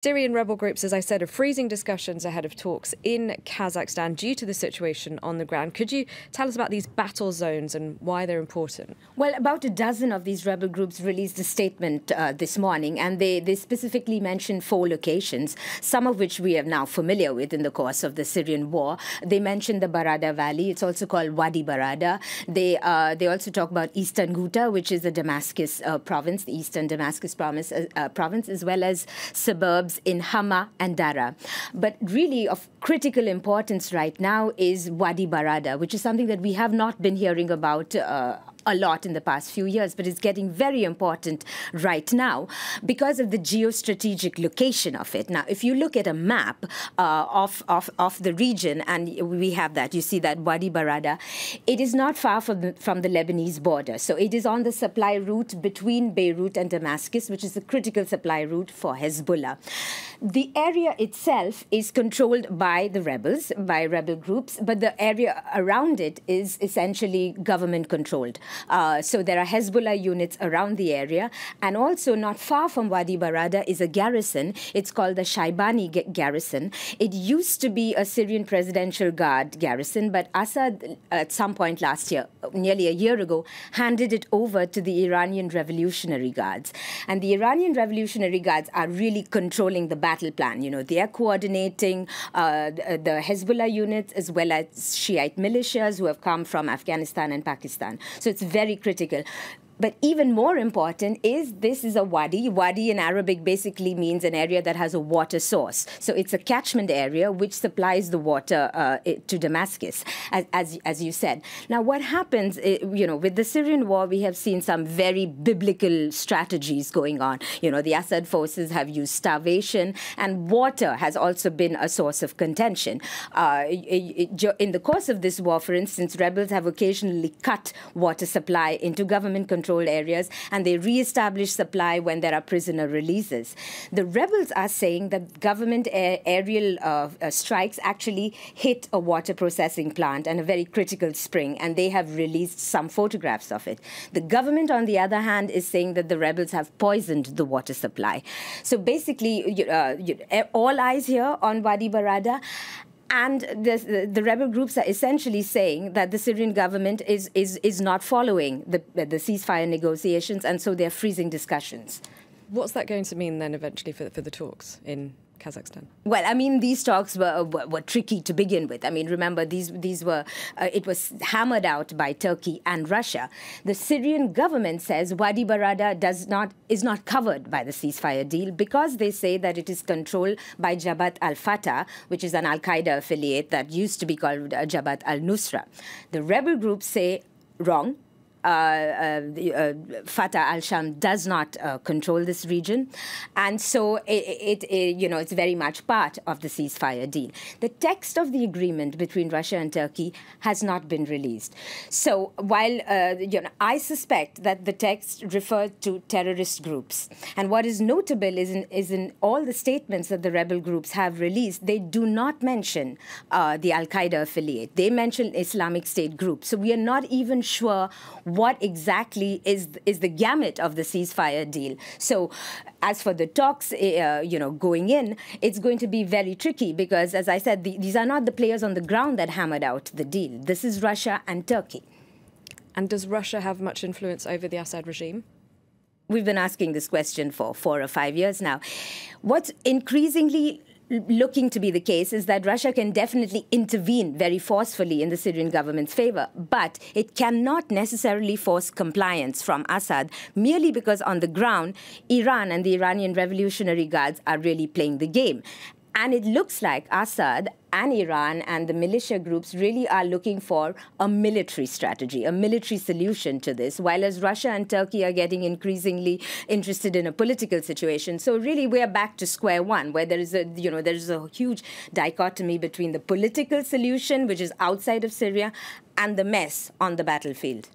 Syrian rebel groups, as I said, are freezing discussions ahead of talks in Kazakhstan due to the situation on the ground. Could you tell us about these battle zones and why they're important? Well, about a dozen of these rebel groups released a statement this morning, and they specifically mentioned 4 locations, some of which we are now familiar with in the course of the Syrian war. They mentioned the Barada Valley. It's also called Wadi Barada. They also talk about Eastern Ghouta, which is the Damascus province, the Eastern Damascus province, as well as suburbs in Hama and Dara. But really of critical importance right now is Wadi Barada, which is something that we have not been hearing about a lot in the past few years, but it's getting very important right now because of the geostrategic location of it. Now, if you look at a map of the region, and we have that, you see that Wadi Barada, it is not far from the Lebanese border. So it is on the supply route between Beirut and Damascus, which is a critical supply route for Hezbollah. The area itself is controlled by the rebels, by rebel groups, but the area around it is essentially government-controlled. So there are Hezbollah units around the area, and also not far from Wadi Barada is a garrison. It's called the Shaibani garrison. It used to be a Syrian Presidential Guard garrison, but Assad, at some point last year, nearly a year ago, handed it over to the Iranian Revolutionary Guards. And the Iranian Revolutionary Guards are really controlling the battle plan. You know, they are coordinating the Hezbollah units as well as Shiite militias who have come from Afghanistan and Pakistan. So it's very critical. But even more important is this is a wadi. Wadi in Arabic basically means an area that has a water source. So it's a catchment area which supplies the water to Damascus, as you said. Now, what happens, with the Syrian war, we have seen some very biblical strategies going on. You know, the Assad forces have used starvation, and water has also been a source of contention. In the course of this war, for instance, rebels have occasionally cut water supply into government-controlled areas, and they re-establish supply when there are prisoner releases. The rebels are saying that government aerial strikes actually hit a water processing plant and a very critical spring, and they have released some photographs of it. The government, on the other hand, is saying that the rebels have poisoned the water supply. So basically, all eyes here on Wadi Barada. And the rebel groups are essentially saying that the Syrian government is not following the ceasefire negotiations, and so they're freezing discussions. What's that going to mean then eventually for the talks in Kazakhstan? Well, I mean, these talks were tricky to begin with. I mean, remember, these were it was hammered out by Turkey and Russia. The Syrian government says Wadi Barada is not covered by the ceasefire deal because they say that it is controlled by Jabhat al-Fatah, which is an al-Qaeda affiliate that used to be called Jabhat al-Nusra. The rebel groups say wrong. Fatah al-Sham does not control this region, and so it's very much part of the ceasefire deal. The text of the agreement between Russia and Turkey has not been released. So while I suspect that the text referred to terrorist groups, and what is notable is in all the statements that the rebel groups have released, they do not mention the al-Qaeda affiliate. They mention Islamic State group. So we are not even sure what exactly is the gamut of the ceasefire deal. So as for the talks, going in, it's going to be very tricky because, as I said, these are not the players on the ground that hammered out the deal. This is Russia and Turkey. And does Russia have much influence over the Assad regime? We've been asking this question for 4 or 5 years now. What's increasingly looking to be the case is that Russia can definitely intervene very forcefully in the Syrian government's favor, but it cannot necessarily force compliance from Assad merely because on the ground, Iran and the Iranian Revolutionary Guards are really playing the game. And it looks like Assad and Iran and the militia groups really are looking for a military strategy, a military solution to this, while as Russia and Turkey are getting increasingly interested in a political situation. So really we're back to square one, where there is a huge dichotomy between the political solution, which is outside of Syria, and the mess on the battlefield.